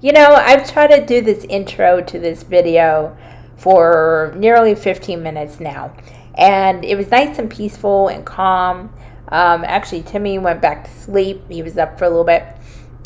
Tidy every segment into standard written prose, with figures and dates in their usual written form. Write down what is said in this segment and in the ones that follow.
I've tried to do this intro to this video for nearly 15 minutes now, and it was nice and peaceful and calm. Actually, Timmy went back to sleep. He was up for a little bit,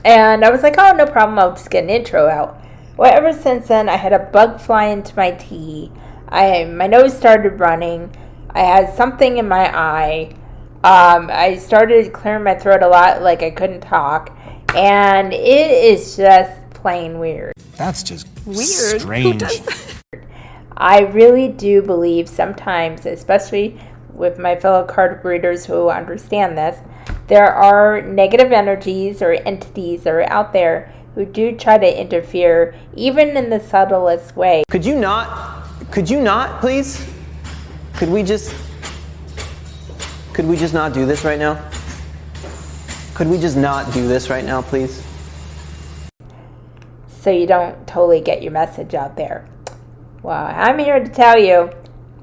and I was like, oh, no problem, I'll just get an intro out. Well, ever since then, I had a bug fly into my tea. My nose started running. I had something in my eye. I started clearing my throat a lot, like I couldn't talk, and it is just plain weird. That's just weird. Strange. I really do believe sometimes, especially with my fellow card readers who understand this, there are negative energies or entities that are out there who do try to interfere, even in the subtlest way. Could you not, please? Could we just not do this right now? Could we just not do this right now, please? So you don't totally get your message out there. Well, I'm here to tell you,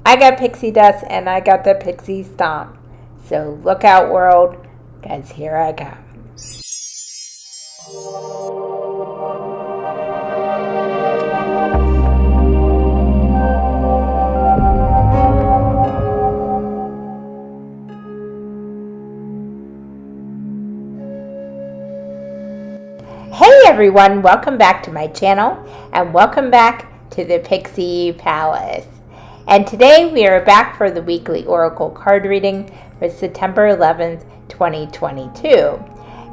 I got pixie dust and I got the pixie stomp. So look out, world, because here I come. Hey everyone, welcome back to my channel and welcome back to the Pixie Palace. And today we are back for the weekly oracle card reading for September 11th, 2022.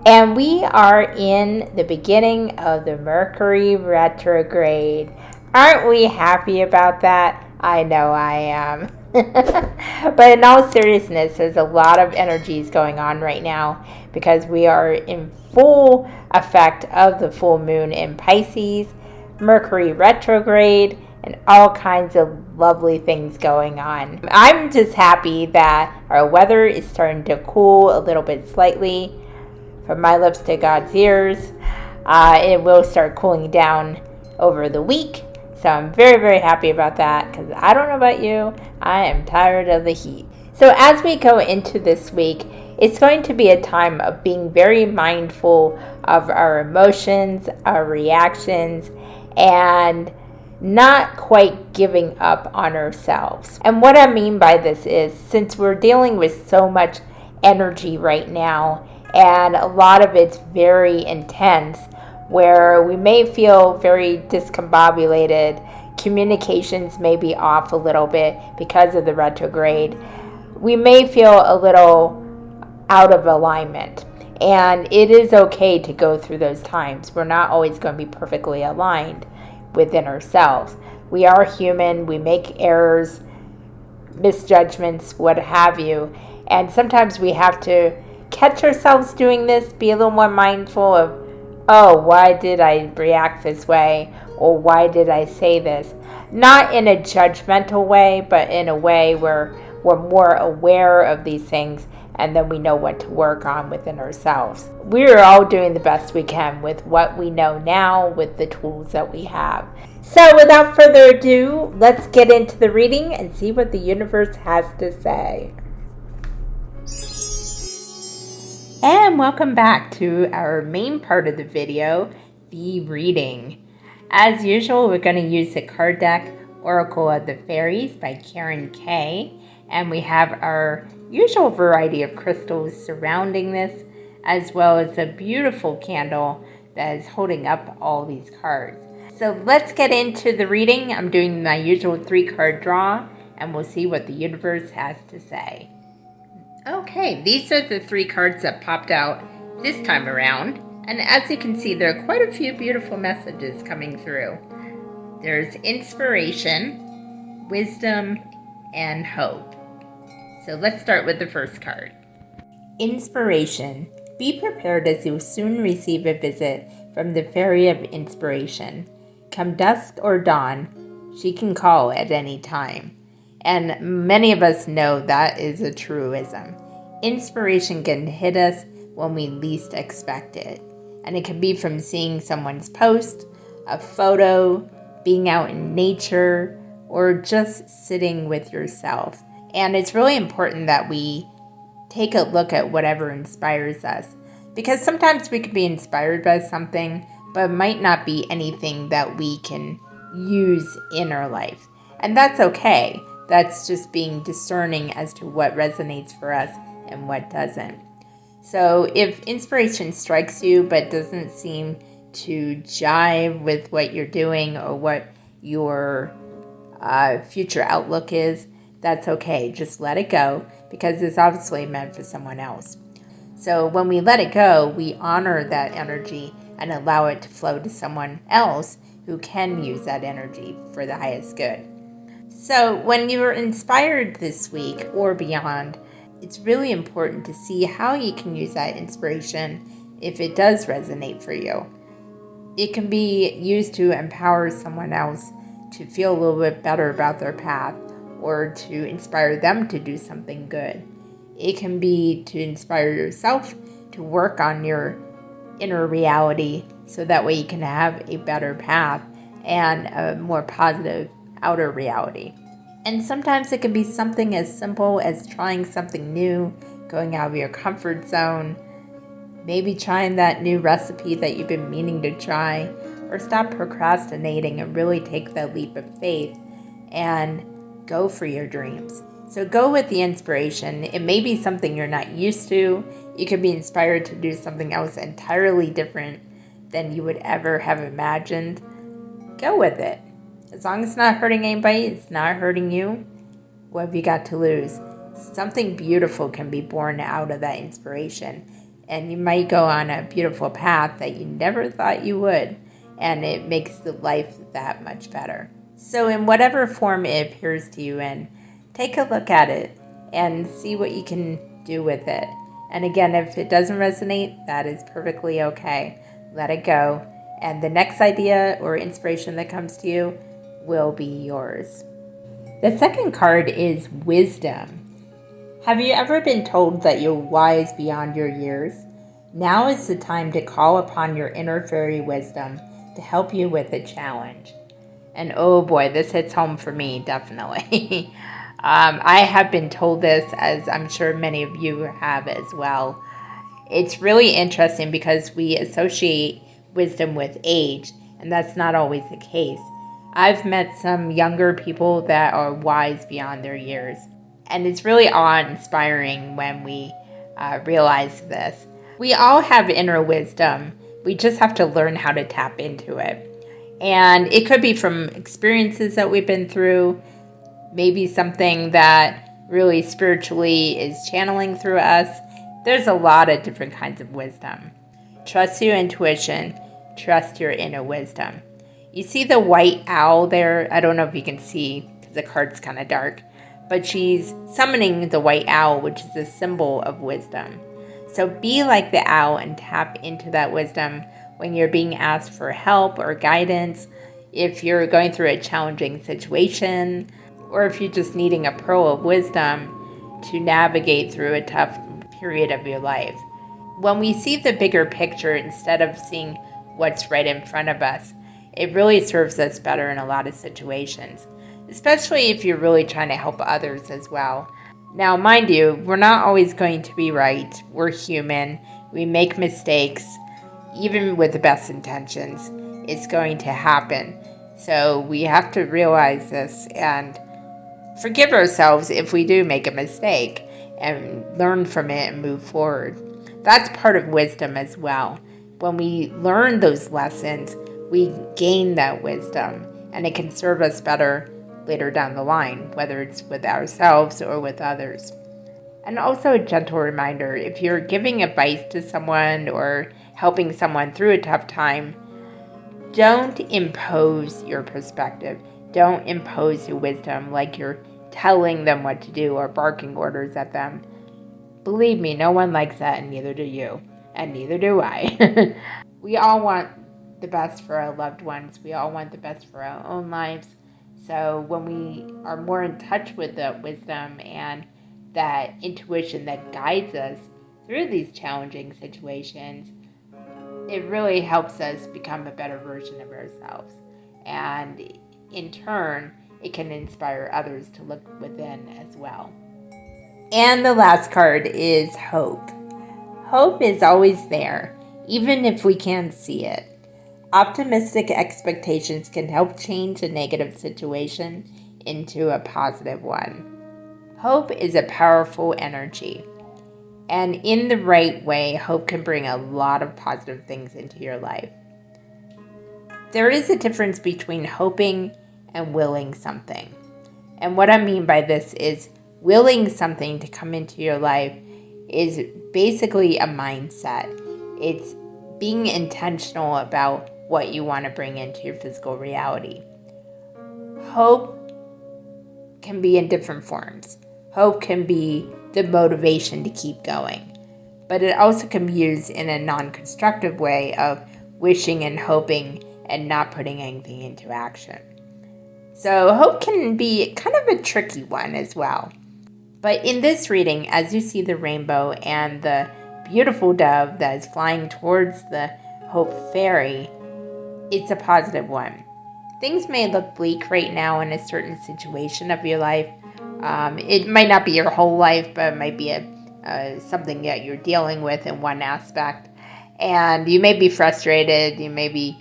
And we are in the beginning of the Mercury Retrograde. Aren't we happy about that? I know I am. But in all seriousness, there's a lot of energies going on right now because we are in full effect of the full moon in Pisces, Mercury Retrograde, and all kinds of lovely things going on. I'm just happy that our weather is starting to cool a little bit slightly. From my lips to God's ears, it will start cooling down over the week. So I'm very, very happy about that because I don't know about you, I am tired of the heat. So as we go into this week, it's going to be a time of being very mindful of our emotions, our reactions, and not quite giving up on ourselves. And what I mean by this is, since we're dealing with so much energy right now, and a lot of it's very intense, where we may feel very discombobulated, communications may be off a little bit because of the retrograde, we may feel a little out of alignment. And it is okay to go through those times. We're not always going to be perfectly aligned within ourselves. We are human, we make errors, misjudgments, what have you. And sometimes we have to catch ourselves doing this, be a little more mindful of, oh, why did I react this way? Or why did I say this? Not in a judgmental way, but in a way where we're more aware of these things and then we know what to work on within ourselves. We're all doing the best we can with what we know now, with the tools that we have. So without further ado, let's get into the reading and see what the universe has to say. And welcome back to our main part of the video, the reading. As usual, we're going to use the card deck Oracle of the Fairies by Karen Kay. And we have our usual variety of crystals surrounding this, as well as a beautiful candle that is holding up all these cards. So let's get into the reading. I'm doing my usual 3-card draw, and we'll see what the universe has to say. Okay, these are the 3 cards that popped out this time around. And as you can see, there are quite a few beautiful messages coming through. There's inspiration, wisdom, and hope. So let's start with the first card. Inspiration. Be prepared as you soon receive a visit from the Fairy of Inspiration. Come dusk or dawn, she can call at any time. And many of us know that is a truism. Inspiration can hit us when we least expect it. And it can be from seeing someone's post, a photo, being out in nature, or just sitting with yourself. And it's really important that we take a look at whatever inspires us. Because sometimes we can be inspired by something, but might not be anything that we can use in our life. And that's okay. That's just being discerning as to what resonates for us and what doesn't. So if inspiration strikes you but doesn't seem to jive with what you're doing or what your future outlook is, that's okay. Just let it go, because it's obviously meant for someone else. So when we let it go, we honor that energy and allow it to flow to someone else who can use that energy for the highest good. So when you're inspired this week or beyond, it's really important to see how you can use that inspiration if it does resonate for you. It can be used to empower someone else to feel a little bit better about their path, or to inspire them to do something good. It can be to inspire yourself to work on your inner reality so that way you can have a better path and a more positive outer reality. And sometimes it can be something as simple as trying something new, going out of your comfort zone, maybe trying that new recipe that you've been meaning to try, or stop procrastinating and really take that leap of faith and go for your dreams. So go with the inspiration. It may be something you're not used to. You could be inspired to do something else entirely different than you would ever have imagined. Go with it. As long as it's not hurting anybody, it's not hurting you, what have you got to lose? Something beautiful can be born out of that inspiration. And you might go on a beautiful path that you never thought you would. And it makes the life that much better. So in whatever form it appears to you in, take a look at it and see what you can do with it. And again, if it doesn't resonate, that is perfectly okay. Let it go. And the next idea or inspiration that comes to you will be yours. The second card is wisdom. Have you ever been told that you're wise beyond your years? Now is the time to call upon your inner fairy wisdom to help you with a challenge. And oh boy, this hits home for me, definitely. I have been told this, as I'm sure many of you have as well. It's really interesting because we associate wisdom with age, and that's not always the case. I've met some younger people that are wise beyond their years, and it's really awe-inspiring when we realize this. We all have inner wisdom. We just have to learn how to tap into it. And it could be from experiences that we've been through, maybe something that really spiritually is channeling through us. There's a lot of different kinds of wisdom. Trust your intuition. Trust your inner wisdom. You see the white owl there? I don't know if you can see because the card's kind of dark. But she's summoning the white owl, which is a symbol of wisdom. So be like the owl and tap into that wisdom when you're being asked for help or guidance, if you're going through a challenging situation, or if you're just needing a pearl of wisdom to navigate through a tough period of your life. When we see the bigger picture instead of seeing what's right in front of us, it really serves us better in a lot of situations, especially if you're really trying to help others as well. Now, mind you, we're not always going to be right. We're human. We make mistakes. Even with the best intentions, it's going to happen. So we have to realize this and forgive ourselves if we do make a mistake and learn from it and move forward. That's part of wisdom as well. When we learn those lessons, we gain that wisdom, and it can serve us better later down the line, whether it's with ourselves or with others. And also a gentle reminder, if you're giving advice to someone or helping someone through a tough time, don't impose your perspective. Don't impose your wisdom like you're telling them what to do or barking orders at them. Believe me, no one likes that, and neither do you, and neither do I. We all want the best for our loved ones. We all want the best for our own lives. So when we are more in touch with the wisdom and that intuition that guides us through these challenging situations, it really helps us become a better version of ourselves. And in turn, it can inspire others to look within as well. And the last card is hope. Hope is always there, even if we can't see it. Optimistic expectations can help change a negative situation into a positive one. Hope is a powerful energy. And in the right way, hope can bring a lot of positive things into your life. There is a difference between hoping and willing something. And what I mean by this is willing something to come into your life is basically a mindset. It's being intentional about what you want to bring into your physical reality. Hope can be in different forms. Hope can be the motivation to keep going, but it also can be used in a non-constructive way of wishing and hoping and not putting anything into action. So hope can be kind of a tricky one as well. But in this reading, as you see the rainbow and the beautiful dove that is flying towards the Hope Fairy, it's a positive one. Things may look bleak right now in a certain situation of your life. It might not be your whole life, but it might be something that you're dealing with in one aspect. And you may be frustrated. You may be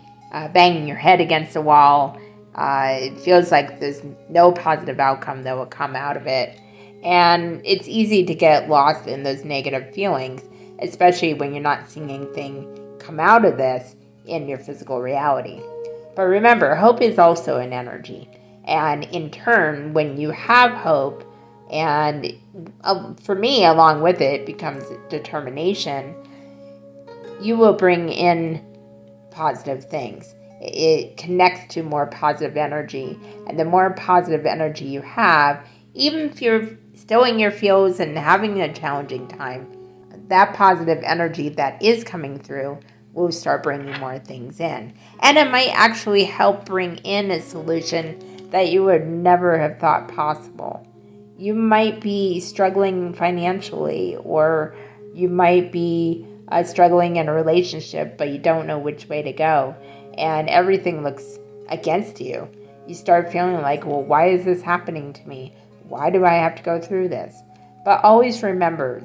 banging your head against the wall. It feels like there's no positive outcome that will come out of it. And it's easy to get lost in those negative feelings, especially when you're not seeing anything come out of this in your physical reality. But remember, hope is also an energy. And in turn, when you have hope, and for me, along with it, becomes determination, you will bring in positive things. It connects to more positive energy. And the more positive energy you have, even if you're still in your feels and having a challenging time, that positive energy that is coming through will start bringing more things in. And it might actually help bring in a solution that you would never have thought possible. You might be struggling financially, or you might be struggling in a relationship, but you don't know which way to go, and everything looks against you. You start feeling like, well, why is this happening to me? Why do I have to go through this? But always remember,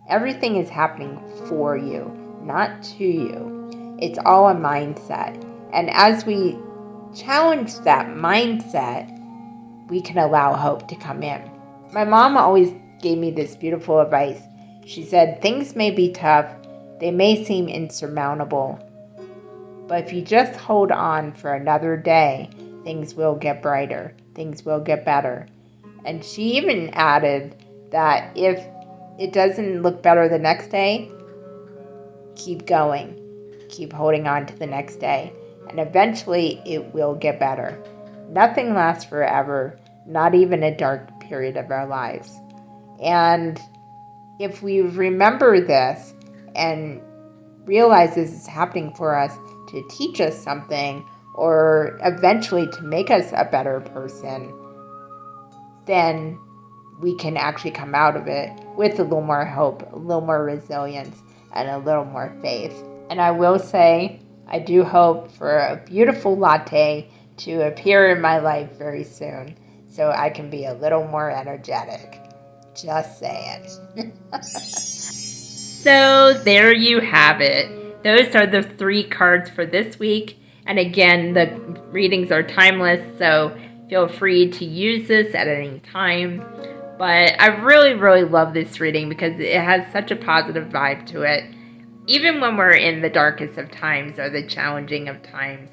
everything is happening for you, not to you. It's all a mindset. And as we challenge that mindset, we can allow hope to come in. My mom always gave me this beautiful advice. She said, things may be tough, they may seem insurmountable, but if you just hold on for another day, things will get brighter, things will get better. And she even added that if it doesn't look better the next day, keep going, keep holding on to the next day, and eventually it will get better. Nothing lasts forever, not even a dark period of our lives. And if we remember this and realize this is happening for us to teach us something, or eventually to make us a better person, then we can actually come out of it with a little more hope, a little more resilience, and a little more faith. And I will say, I do hope for a beautiful latte to appear in my life very soon, so I can be a little more energetic. Just saying. So there you have it. Those are the 3 cards for this week. And again, the readings are timeless, so feel free to use this at any time. But I really, really love this reading because it has such a positive vibe to it. Even when we're in the darkest of times or the challenging of times,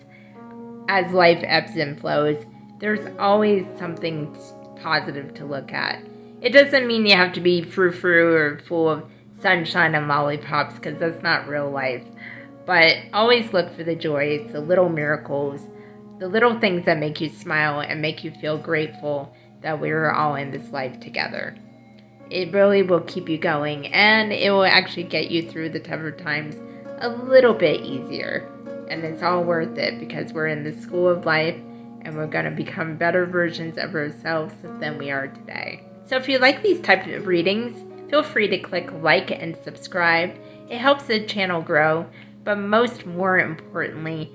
as life ebbs and flows, there's always something positive to look at. It doesn't mean you have to be frou-frou or full of sunshine and lollipops, because that's not real life. But always look for the joys, the little miracles, the little things that make you smile and make you feel grateful that we're all in this life together. It really will keep you going, and it will actually get you through the tougher times a little bit easier. And it's all worth it, because we're in the school of life and we're going to become better versions of ourselves than we are today. So if you like these types of readings, feel free to click like and subscribe. It helps the channel grow, but more importantly,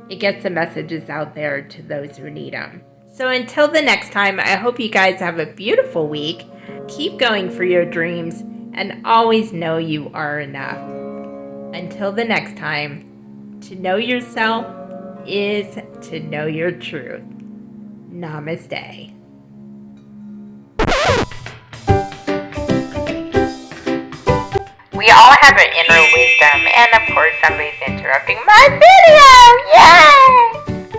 it gets the messages out there to those who need them. So until the next time, I hope you guys have a beautiful week. Keep going for your dreams, and always know you are enough. Until the next time, to know yourself, is to know your truth. Namaste. We all have an inner wisdom, and of course somebody's interrupting my video! Yay!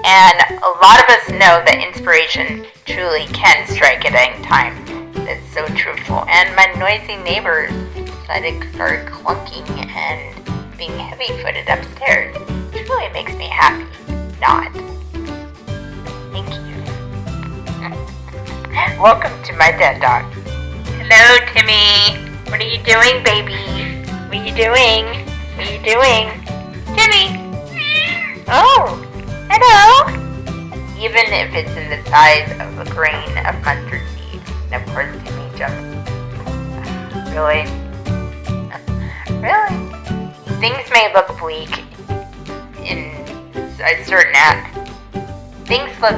And a lot of us know that inspiration truly can strike at any time. That's so truthful. And my noisy neighbors decided to start clunking and being heavy-footed upstairs. Truly makes me happy. Not. Thank you. Welcome to my dead dog. Hello, Timmy. What are you doing, baby? What are you doing? What are you doing? Timmy! Oh! Hello! Even if it's in the size of a grain of mustard seed. And of course, Timmy jumps. Really? Really? Things may look bleak in a certain act. Things look...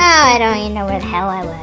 Oh, I don't even know where the hell I was.